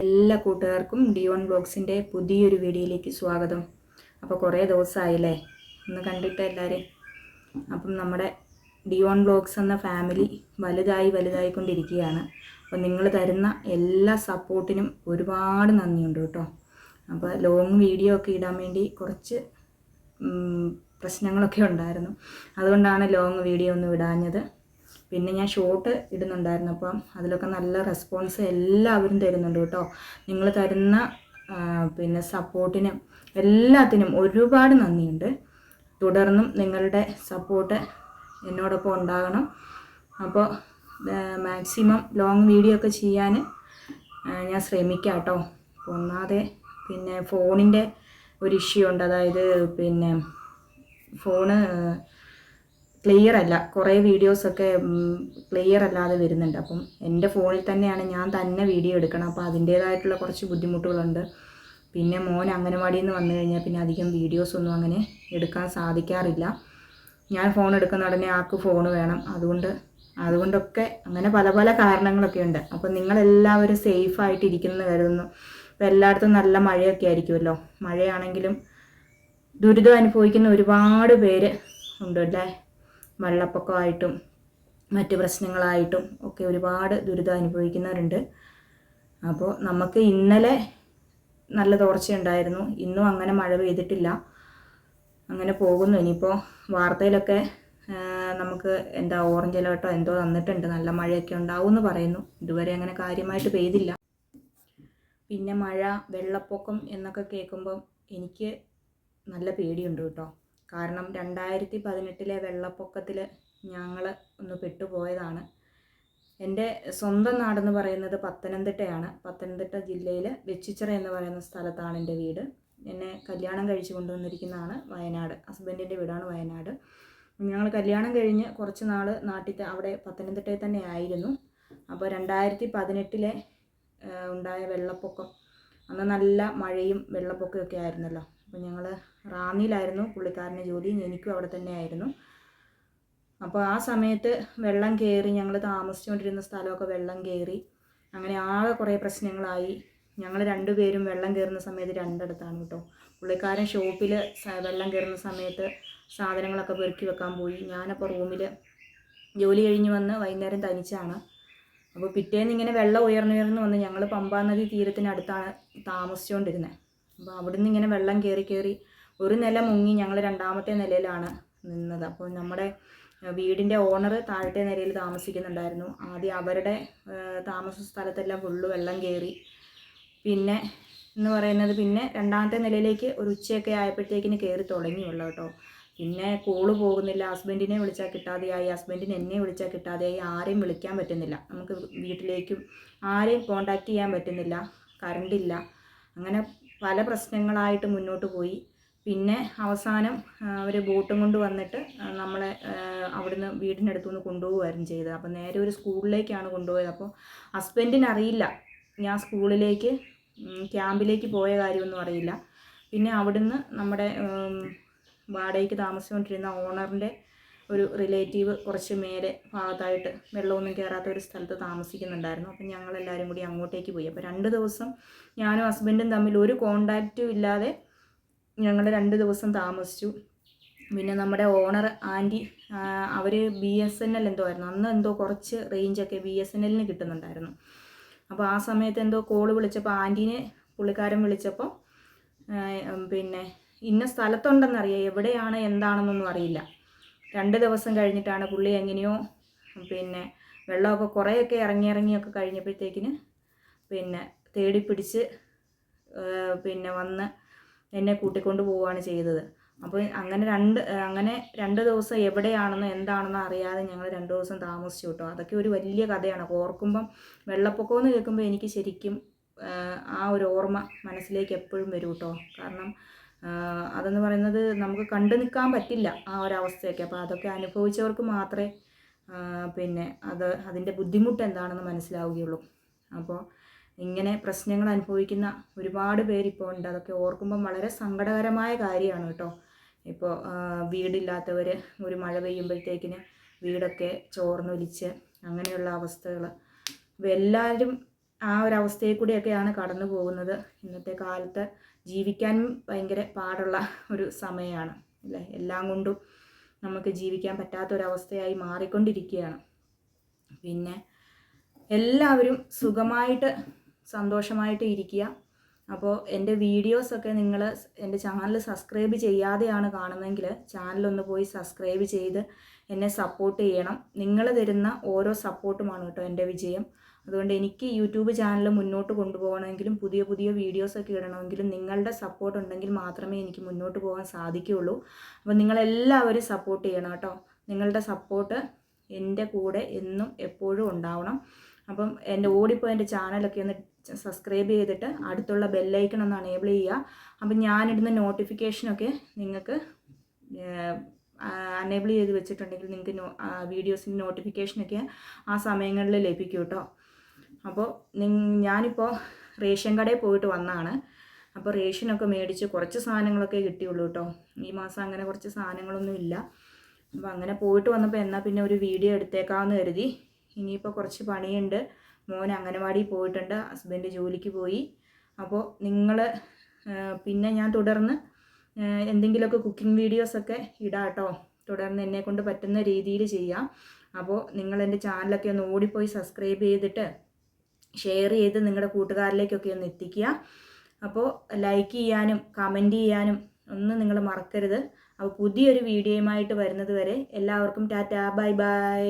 എല്ലാ കൂട്ടുകാർക്കും D1 വ്ലോഗ്സിൻ്റെ പുതിയൊരു വീഡിയോയിലേക്ക് സ്വാഗതം. അപ്പോൾ കുറേ ദിവസമായില്ലേ ഒന്ന് കണ്ടിട്ട് എല്ലാവരും. അപ്പം നമ്മുടെ D1 വ്ലോഗ്സ് എന്ന ഫാമിലി വലുതായിക്കൊണ്ടിരിക്കുകയാണ്. അപ്പോൾ നിങ്ങൾ തരുന്ന എല്ലാ സപ്പോർട്ടിനും ഒരുപാട് നന്ദിയുണ്ട് കേട്ടോ. അപ്പോൾ ലോങ് വീഡിയോ ഒക്കെ ഇടാൻ വേണ്ടി കുറച്ച് പ്രശ്നങ്ങളൊക്കെ ഉണ്ടായിരുന്നു. അതുകൊണ്ടാണ് ലോങ് വീഡിയോ ഒന്നും ഇടാഞ്ഞത്. പിന്നെ ഞാൻ ഷോർട്ട് ഇടുന്നുണ്ടായിരുന്നു. അപ്പം അതിലൊക്കെ നല്ല റെസ്പോൺസ് എല്ലാവരും തരുന്നുണ്ട് കേട്ടോ. നിങ്ങൾ തരുന്ന പിന്നെ സപ്പോർട്ടിനും എല്ലാത്തിനും ഒരുപാട് നന്ദിയുണ്ട്. തുടർന്നും നിങ്ങളുടെ സപ്പോർട്ട് എന്നോടൊപ്പം ഉണ്ടാകണം. അപ്പോൾ മാക്സിമം ലോങ് വീഡിയോ ഒക്കെ ചെയ്യാൻ ഞാൻ ശ്രമിക്കാം കേട്ടോ. ഒന്നാതെ പിന്നെ ഫോണിൻ്റെ ഒരു ഇഷ്യൂ ഉണ്ട്. അതായത് പിന്നെ ഫോണ് ക്ലിയർ അല്ല, കുറേ വീഡിയോസൊക്കെ ക്ലിയർ അല്ലാതെ വരുന്നുണ്ട്. അപ്പം എൻ്റെ ഫോണിൽ തന്നെയാണ് ഞാൻ തന്നെ വീഡിയോ എടുക്കണം. അപ്പോൾ അതിൻ്റേതായിട്ടുള്ള കുറച്ച് ബുദ്ധിമുട്ടുകളുണ്ട്. പിന്നെ മോൻ അംഗനവാടിയിൽ നിന്ന് വന്നു കഴിഞ്ഞാൽ പിന്നെ അധികം വീഡിയോസൊന്നും അങ്ങനെ എടുക്കാൻ സാധിക്കാറില്ല. ഞാൻ ഫോൺ എടുക്കുന്ന ഉടനെ ആൾക്ക് ഫോൺ വേണം. അതുകൊണ്ടൊക്കെ അങ്ങനെ പല പല കാരണങ്ങളൊക്കെ ഉണ്ട്. അപ്പോൾ നിങ്ങളെല്ലാവരും സേഫായിട്ടിരിക്കുമെന്ന് കരുതുന്നു. ഇപ്പോൾ എല്ലായിടത്തും നല്ല മഴയൊക്കെ ആയിരിക്കുമല്ലോ. മഴയാണെങ്കിലും ദുരിതം അനുഭവിക്കുന്ന ഒരുപാട് പേര് ഉണ്ട് അല്ലേ. വെള്ളപ്പൊക്കമായിട്ടും മറ്റ് പ്രശ്നങ്ങളായിട്ടും ഒക്കെ ഒരുപാട് ദുരിതം അനുഭവിക്കുന്നവരുണ്ട്. അപ്പോൾ നമുക്ക് ഇന്നലെ നല്ല തോർച്ചയുണ്ടായിരുന്നു. ഇന്നും അങ്ങനെ മഴ പെയ്തിട്ടില്ല. അങ്ങനെ പോകുന്നു. ഇനിയിപ്പോൾ വാർത്തയിലൊക്കെ നമുക്ക് ഓറഞ്ച് അലേർട്ടോ എന്തോ തന്നിട്ടുണ്ട്. നല്ല മഴയൊക്കെ ഉണ്ടാവും എന്ന് പറയുന്നു. ഇതുവരെ അങ്ങനെ കാര്യമായിട്ട് പെയ്തില്ല. പിന്നെ മഴ, വെള്ളപ്പൊക്കം എന്നൊക്കെ കേൾക്കുമ്പം എനിക്ക് നല്ല പേടിയുണ്ട് കേട്ടോ. കാരണം 2018 വെള്ളപ്പൊക്കത്തിൽ ഞങ്ങൾ ഒന്ന് പെട്ടുപോയതാണ്. എൻ്റെ സ്വന്തം നാടെന്ന് പറയുന്നത് പത്തനംതിട്ടയാണ്. പത്തനംതിട്ട ജില്ലയിൽ വെച്ചിച്ചിറ എന്ന് പറയുന്ന സ്ഥലത്താണ് എൻ്റെ വീട്. എന്നെ കല്യാണം കഴിച്ച് കൊണ്ടുവന്നിരിക്കുന്നതാണ് വയനാട്. ഹസ്ബൻഡിൻ്റെ വീടാണ് വയനാട്. ഞങ്ങൾ കല്യാണം കഴിഞ്ഞ് കുറച്ച് നാൾ നാട്ടിൽ അവിടെ പത്തനംതിട്ടയിൽ തന്നെ ആയിരുന്നു. അപ്പോൾ 2018 ഉണ്ടായ വെള്ളപ്പൊക്കം, അന്ന് നല്ല മഴയും വെള്ളപ്പൊക്കമൊക്കെ ആയിരുന്നല്ലോ. അപ്പോൾ ഞങ്ങൾ റാന്നിയിലായിരുന്നു പുള്ളിക്കാരൻ്റെ ജോലി, എനിക്കും അവിടെ തന്നെ ആയിരുന്നു. അപ്പോൾ ആ സമയത്ത് വെള്ളം കയറി, ഞങ്ങൾ താമസിച്ചുകൊണ്ടിരുന്ന സ്ഥലമൊക്കെ വെള്ളം കയറി. അങ്ങനെ ആകെ കുറേ പ്രശ്നങ്ങളായി. ഞങ്ങൾ രണ്ടുപേരും വെള്ളം കയറുന്ന സമയത്ത് രണ്ടിടത്താണ് കേട്ടോ. പുള്ളിക്കാരൻ ഷോപ്പിൽ വെള്ളം കയറുന്ന സമയത്ത് സാധനങ്ങളൊക്കെ പെറുക്കി വെക്കാൻ പോയി. ഞാനപ്പോൾ റൂമിൽ ജോലി കഴിഞ്ഞ് വന്ന് വൈകുന്നേരം തനിച്ചാണ്. അപ്പോൾ പിറ്റേന്ന് ഇങ്ങനെ വെള്ളം ഉയർന്നു വന്ന്, ഞങ്ങൾ പമ്പാ നദി തീരത്തിനടുത്താണ് താമസിച്ചുകൊണ്ടിരുന്നത്. അപ്പോൾ അവിടുന്ന് ഇങ്ങനെ വെള്ളം കയറി ഒരു നില മുങ്ങി. ഞങ്ങൾ രണ്ടാമത്തെ നിലയിലാണ് നിന്നത്. അപ്പോൾ നമ്മുടെ വീടിൻ്റെ ഓണർ താഴത്തെ നിലയിൽ താമസിക്കുന്നുണ്ടായിരുന്നു. ആദ്യം അവരുടെ താമസ സ്ഥലത്തെല്ലാം ഫുള്ള് വെള്ളം കയറി. പിന്നെ എന്ന് പറയുന്നത് പിന്നെ രണ്ടാമത്തെ നിലയിലേക്ക് ഒരു ഉച്ചയൊക്കെ ആയപ്പോഴത്തേക്കിന് കയറി തുടങ്ങിയുള്ളൂ കേട്ടോ. പിന്നെ കോള് പോകുന്നില്ല. ഹസ്ബൻഡിനെ വിളിച്ചാൽ കിട്ടാതെയായി, ഹസ്ബൻഡിന് എന്നെ വിളിച്ചാൽ കിട്ടാതെയായി. ആരെയും വിളിക്കാൻ പറ്റുന്നില്ല. നമുക്ക് വീട്ടിലേക്കും ആരെയും കോണ്ടാക്ട് ചെയ്യാൻ പറ്റുന്നില്ല. കറണ്ടില്ല. അങ്ങനെ പല പ്രശ്നങ്ങളായിട്ട് മുന്നോട്ട് പോയി. പിന്നെ അവസാനം അവർ ബോട്ടും കൊണ്ട് വന്നിട്ട് നമ്മളെ അവിടുന്ന് വീടിനടുത്തുനിന്ന് കൊണ്ടുപോവുകയായിരുന്നു ചെയ്തത്. അപ്പോൾ നേരെ ഒരു സ്കൂളിലേക്കാണ് കൊണ്ടുപോയത്. അപ്പോൾ ഹസ്ബൻഡിനറിയില്ല ഞാൻ സ്കൂളിലേക്ക് ക്യാമ്പിലേക്ക് പോയ കാര്യമൊന്നും അറിയില്ല. പിന്നെ അവിടുന്ന് നമ്മുടെ വാടകയ്ക്ക് താമസിച്ചുകൊണ്ടിരുന്ന ഓണറിൻ്റെ ഒരു റിലേറ്റീവ് കുറച്ച് മേലെ ഭാഗത്തായിട്ട് വെള്ളമൊന്നും കയറാത്ത ഒരു സ്ഥലത്ത് താമസിക്കുന്നുണ്ടായിരുന്നു. അപ്പം ഞങ്ങളെല്ലാവരും കൂടി അങ്ങോട്ടേക്ക് പോയി. അപ്പോൾ 2 ദിവസം ഞാനും ഹസ്ബൻഡും തമ്മിൽ ഒരു കോണ്ടാക്റ്റും ഇല്ലാതെ ഞങ്ങൾ 2 ദിവസം താമസിച്ചു. പിന്നെ നമ്മുടെ ഓണർ ആൻറ്റി, അവർ BSNL എന്തോ ആയിരുന്നു അന്ന്, എന്തോ കുറച്ച് റേഞ്ചൊക്കെ BSNLന് കിട്ടുന്നുണ്ടായിരുന്നു. അപ്പോൾ ആ സമയത്ത് എന്തോ കോള് വിളിച്ചപ്പോൾ ആൻറ്റീനെ പുള്ളിക്കാരൻ വിളിച്ചപ്പോൾ പിന്നെ ഇന്ന സ്ഥലത്തുണ്ടെന്നറിയാം, എവിടെയാണ് എന്താണെന്നൊന്നും അറിയില്ല. 2 ദിവസം കഴിഞ്ഞിട്ടാണ് പുള്ളി എങ്ങനെയോ പിന്നെ വെള്ളമൊക്കെ കുറേയൊക്കെ ഇറങ്ങിയൊക്കെ കഴിഞ്ഞപ്പോഴത്തേക്കിന് പിന്നെ തേടി പിടിച്ച് പിന്നെ വന്ന് എന്നെ കൂട്ടിക്കൊണ്ട് പോവുകയാണ് ചെയ്തത്. അപ്പോൾ അങ്ങനെ 2 ദിവസം എവിടെയാണെന്നോ എന്താണെന്നോ അറിയാതെ ഞങ്ങൾ 2 ദിവസം താമസിച്ചു കേട്ടോ. അതൊക്കെ ഒരു വലിയ കഥയാണ്. ഓർക്കുമ്പം വെള്ളപ്പൊക്കം എന്ന് കേൾക്കുമ്പോൾ എനിക്ക് ശരിക്കും ആ ഒരു ഓർമ്മ മനസ്സിലേക്ക് എപ്പോഴും വരും കേട്ടോ. കാരണം അതെന്ന് പറയുന്നത് നമുക്ക് കണ്ടു നിൽക്കാൻ പറ്റില്ല ആ ഒരവസ്ഥയൊക്കെ. അപ്പോൾ അതൊക്കെ അനുഭവിച്ചവർക്ക് മാത്രമേ പിന്നെ അതിൻ്റെ ബുദ്ധിമുട്ട് എന്താണെന്ന് മനസ്സിലാവുകയുള്ളൂ. അപ്പോൾ ഇങ്ങനെ പ്രശ്നങ്ങൾ അനുഭവിക്കുന്ന ഒരുപാട് പേരിപ്പോൾ ഉണ്ട്. അതൊക്കെ ഓർക്കുമ്പം വളരെ സങ്കടകരമായ കാര്യമാണ് കേട്ടോ. ഇപ്പോൾ വീടില്ലാത്തവർ ഒരു മഴ പെയ്യുമ്പോഴത്തേക്കിന് വീടൊക്കെ ചോർന്നൊലിച്ച് അങ്ങനെയുള്ള അവസ്ഥകൾ. അപ്പോൾ എല്ലാവരും ആ ഒരവസ്ഥയിൽ കൂടിയൊക്കെയാണ് കടന്നു പോകുന്നത്. ഇന്നത്തെ കാലത്ത് ജീവിക്കാനും ഭയങ്കര പാടുള്ള ഒരു സമയമാണ് അല്ലേ. എല്ലാം കൊണ്ടും നമുക്ക് ജീവിക്കാൻ പറ്റാത്തൊരവസ്ഥയായി മാറിക്കൊണ്ടിരിക്കുകയാണ്. പിന്നെ എല്ലാവരും സുഖമായിട്ട് സന്തോഷമായിട്ട് ഇരിക്കുക. അപ്പോൾ എൻ്റെ വീഡിയോസൊക്കെ നിങ്ങൾ എൻ്റെ ചാനൽ സബ്സ്ക്രൈബ് ചെയ്യാതെയാണ് കാണുന്നതെങ്കിൽ ചാനലൊന്ന് പോയി സബ്സ്ക്രൈബ് ചെയ്ത് എന്നെ സപ്പോർട്ട് ചെയ്യണം. നിങ്ങൾ തരുന്ന ഓരോ സപ്പോർട്ടുമാണ് കേട്ടോ എൻ്റെ വിജയം. അതുകൊണ്ട് എനിക്ക് യൂട്യൂബ് ചാനൽ മുന്നോട്ട് കൊണ്ടുപോകണമെങ്കിലും പുതിയ പുതിയ വീഡിയോസൊക്കെ ഇടണമെങ്കിലും നിങ്ങളുടെ സപ്പോർട്ട് ഉണ്ടെങ്കിൽ മാത്രമേ എനിക്ക് മുന്നോട്ട് പോകാൻ സാധിക്കുകയുള്ളൂ. അപ്പോൾ നിങ്ങളെല്ലാവരും സപ്പോർട്ട് ചെയ്യണം കേട്ടോ. നിങ്ങളുടെ സപ്പോർട്ട് എൻ്റെ കൂടെ എന്നും എപ്പോഴും ഉണ്ടാവണം. അപ്പം എൻ്റെ ഓടിപ്പോയി എൻ്റെ ചാനലൊക്കെ ഒന്ന് സബ്സ്ക്രൈബ് ചെയ്തിട്ട് അടുത്തുള്ള ബെല്ലൈക്കൺ ഒന്ന് എനേബിൾ ചെയ്യുക. അപ്പം ഞാനിടുന്ന നോട്ടിഫിക്കേഷനൊക്കെ നിങ്ങൾക്ക് അനേബിൾ ചെയ്ത് വെച്ചിട്ടുണ്ടെങ്കിൽ നിങ്ങൾക്ക് വീഡിയോസിൻ്റെ നോട്ടിഫിക്കേഷനൊക്കെ ആ സമയങ്ങളിൽ ലഭിക്കും കേട്ടോ. അപ്പോൾ ഞാനിപ്പോൾ റേഷൻ കടയിൽ പോയിട്ട് വന്നതാണ്. അപ്പോൾ റേഷനൊക്കെ മേടിച്ച് കുറച്ച് സാധനങ്ങളൊക്കെ കിട്ടിയുള്ളൂ കേട്ടോ. ഈ മാസം അങ്ങനെ കുറച്ച് സാധനങ്ങളൊന്നും ഇല്ല. അപ്പോൾ അങ്ങനെ പോയിട്ട് വന്നപ്പോൾ എന്നാൽ പിന്നെ ഒരു വീഡിയോ എടുത്തേക്കാമെന്ന് കരുതി. ഇനിയിപ്പോൾ കുറച്ച് പണിയുണ്ട്. മോൻ അംഗനവാടിയിൽ പോയിട്ടുണ്ട്, ഹസ്ബൻഡ് ജോലിക്ക് പോയി. അപ്പോൾ നിങ്ങൾ പിന്നെ ഞാൻ തുടർന്ന് എന്തെങ്കിലുമൊക്കെ കുക്കിംഗ് വീഡിയോസൊക്കെ ഇടാം കേട്ടോ. തുടർന്ന് എന്നെക്കൊണ്ട് പറ്റുന്ന രീതിയിൽ ചെയ്യാം. അപ്പോൾ നിങ്ങൾ എൻ്റെ ചാനലൊക്കെ ഒന്ന് ഓടിപ്പോയി സബ്സ്ക്രൈബ് ചെയ്തിട്ട് ഷെയർ ചെയ്ത് നിങ്ങളുടെ കൂട്ടുകാരിലേക്കൊക്കെ ഒന്ന് എത്തിക്കുക. അപ്പോൾ ലൈക്ക് ചെയ്യാനും കമൻറ്റ് ചെയ്യാനും ഒന്നും നിങ്ങൾ മറക്കരുത്. അപ്പോൾ പുതിയൊരു വീഡിയോയുമായിട്ട് വരുന്നത് വരെ എല്ലാവർക്കും ടാറ്റാ, ബൈ ബൈ.